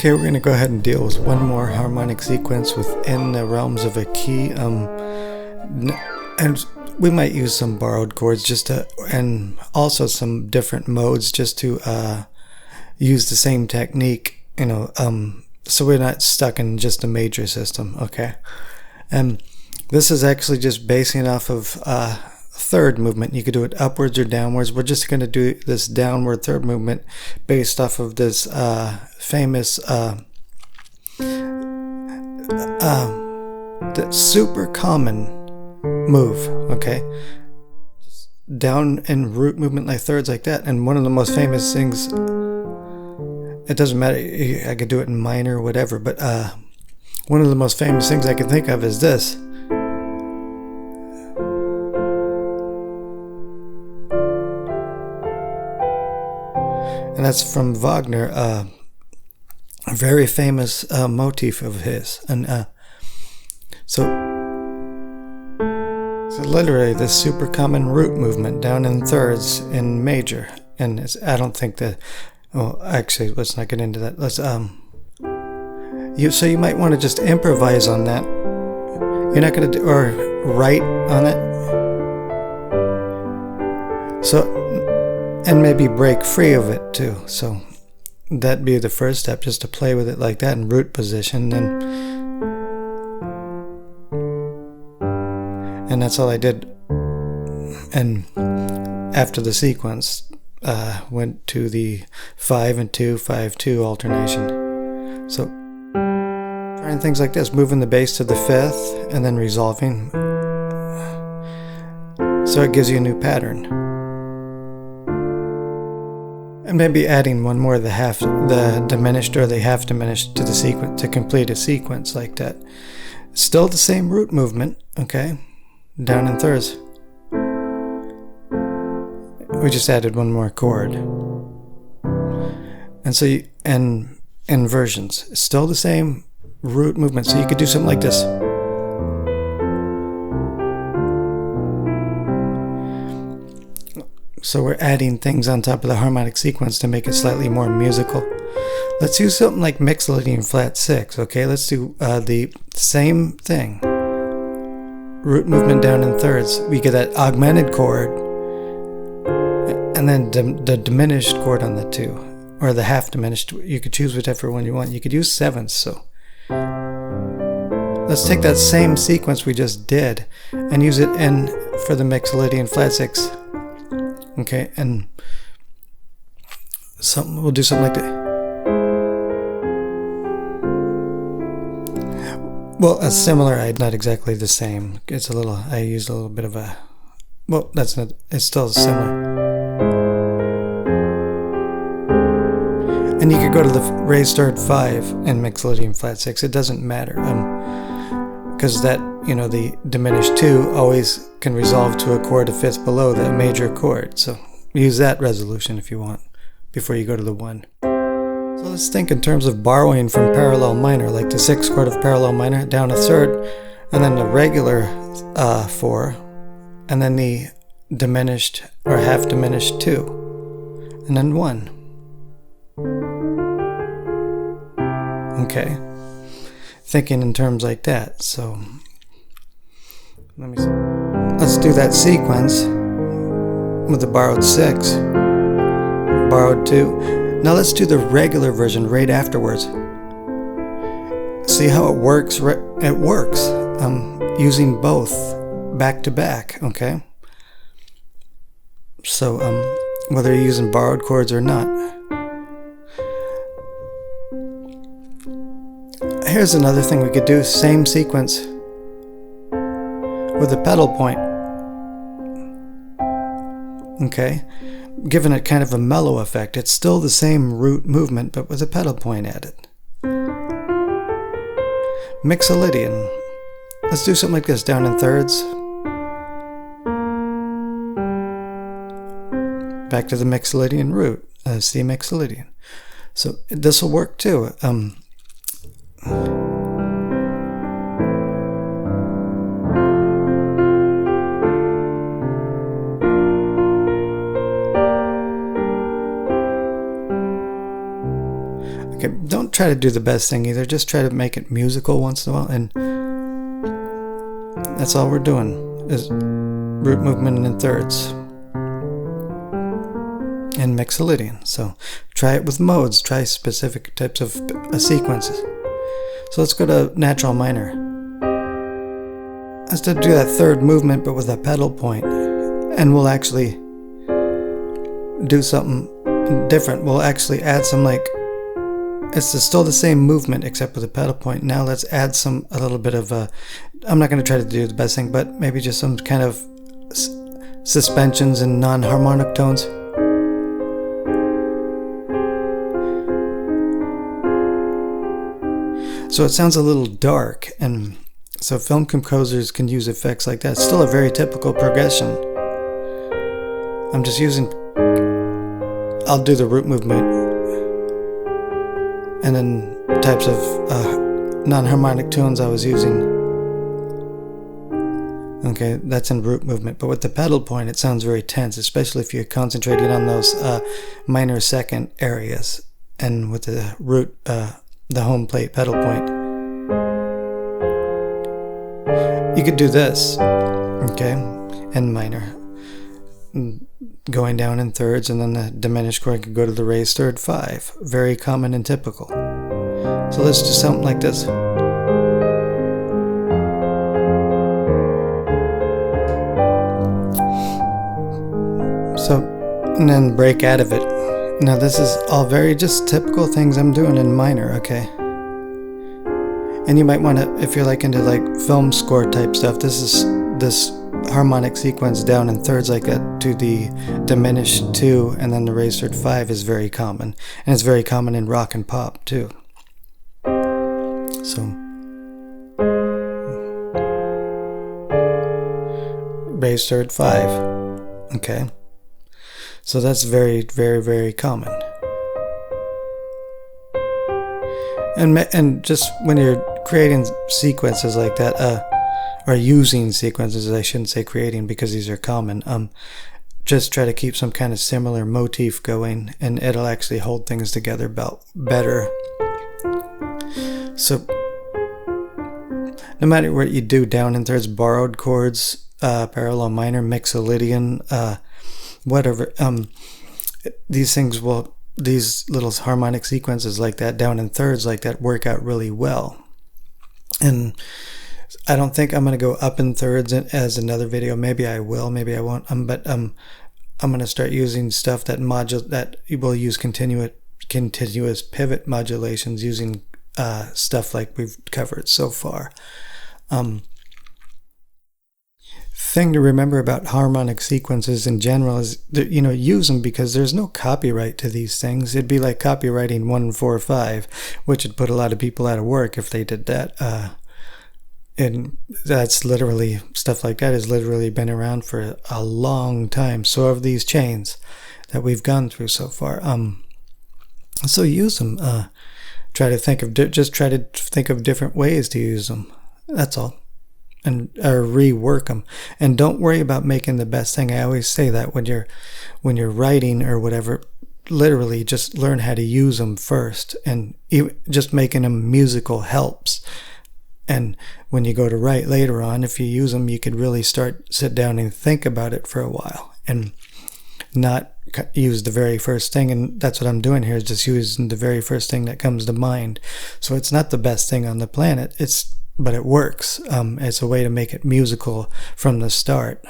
Okay, we're going to go ahead and deal with one more harmonic sequence within the realms of a key. And we might use some borrowed chords and also some different modes just to use the same technique, so we're not stuck in just a major system, okay? And this is actually just basing off of third movement. You could do it upwards or downwards. We're just going to do this downward third movement based off of this famous super common move, okay? Just down and root movement like thirds like that. And one of the most famous things, it doesn't matter, I could do it in minor or whatever, but one of the most famous things I can think of is this. And that's from Wagner, a very famous motif of his. And so literally this super common root movement down in thirds in major. And I don't think that, well, actually, let's not get into that. Let's, so you might want to just improvise on that. You're not going to do, or write on it. So, and maybe break free of it too. So that'd be the first step, just to play with it like that in root position. And that's all I did. And after the sequence, went to the 5 and 2, 5, 2 alternation. So trying things like this, moving the bass to the 5th and then resolving. So it gives you a new pattern. And maybe adding one more, the diminished or the half diminished to the sequence to complete a sequence like that. Still the same root movement, okay? Down in thirds. We just added one more chord. And so and inversions. Still the same root movement. So you could do something like this. So we're adding things on top of the harmonic sequence to make it slightly more musical. Let's do something like Mixolydian flat 6, okay? Let's do the same thing. Root movement down in thirds. We get that augmented chord, and then the diminished chord on the 2, or the half diminished. You could choose whichever one you want. You could use sevenths, so. Let's take that same sequence we just did and use it for the Mixolydian flat 6. Okay, and we'll do something like that. Well, a similar, not exactly the same. It's I used a little bit of a, well, it's still similar. And you could go to the raised third 5 and Mixolydian flat 6. It doesn't matter, because that, the diminished 2 always can resolve to a chord a fifth below the major chord. So use that resolution if you want before you go to the 1. So let's think in terms of borrowing from parallel minor, like the 6th chord of parallel minor down a third, and then the regular 4, and then the diminished or half diminished 2, and then 1. Okay, thinking in terms like that. So let me see. Let's do that sequence with the borrowed 6, borrowed 2. Now let's do the regular version right afterwards. See how it works? It works. Using both back to back, okay? So whether you're using borrowed chords or not. Here's another thing we could do, same sequence with a pedal point. Okay, giving it kind of a mellow effect. It's still the same root movement, but with a pedal point added. Mixolydian. Let's do something like this, down in thirds. Back to the Mixolydian root, C Mixolydian. So this will work too. Okay, don't try to do the best thing either. Just try to make it musical once in a while, and that's all we're doing is root movement in thirds and mixolydian. So try it with modes. Try specific types of sequences. So let's go to natural minor. Let's do that third movement, but with a pedal point, and we'll actually do something different. We'll actually add some, like, it's still the same movement except with a pedal point. Now let's add a little bit of I'm not going to try to do the best thing, but maybe just some kind of suspensions and non-harmonic tones. So it sounds a little dark, and so film composers can use effects like that. It's still a very typical progression. I'm just using, I'll do the root movement, and then types of non-harmonic tones I was using. Okay, that's in root movement, but with the pedal point it sounds very tense, especially if you're concentrating on those minor second areas, and with the root, the home plate pedal point. You could do this, okay, in minor, going down in thirds, and then the diminished chord could go to the raised third 5. Very common and typical. So let's do something like this. So, and then break out of it. Now this is all very just typical things I'm doing in minor, okay? And you might want to, if you're like into like film score type stuff, this harmonic sequence down in thirds like that to the diminished 2 and then the raised third 5 is very common. And it's very common in rock and pop too. So raised third 5. Okay. So that's very, very, very common. And just when you're creating sequences like that, or using sequences, I shouldn't say creating because these are common, just try to keep some kind of similar motif going, and it'll actually hold things together better. So no matter what you do down in thirds, borrowed chords, parallel minor, mixolydian, whatever, these things will, these little harmonic sequences like that down in thirds like that work out really well. And I don't think I'm going to go up in thirds as another video. Maybe I will, maybe I won't, but I'm going to start using stuff that will use continuous pivot modulations using stuff like we've covered so far. Thing to remember about harmonic sequences in general is that, use them because there's no copyright to these things. It'd be like copywriting 1-4-5, which would put a lot of people out of work if they did that. And that's literally, stuff like that has literally been around for a long time. So have these chains that we've gone through so far. So use them. Try to think of different ways to use them. That's all. Or rework them, and don't worry about making the best thing. I always say that when you're writing or whatever, literally just learn how to use them first, and just making them musical helps. And when you go to write later on, if you use them, you could really sit down and think about it for a while, and not use the very first thing. And that's what I'm doing here, is just using the very first thing that comes to mind. So it's not the best thing on the planet, but it works. It's a way to make it musical from the start.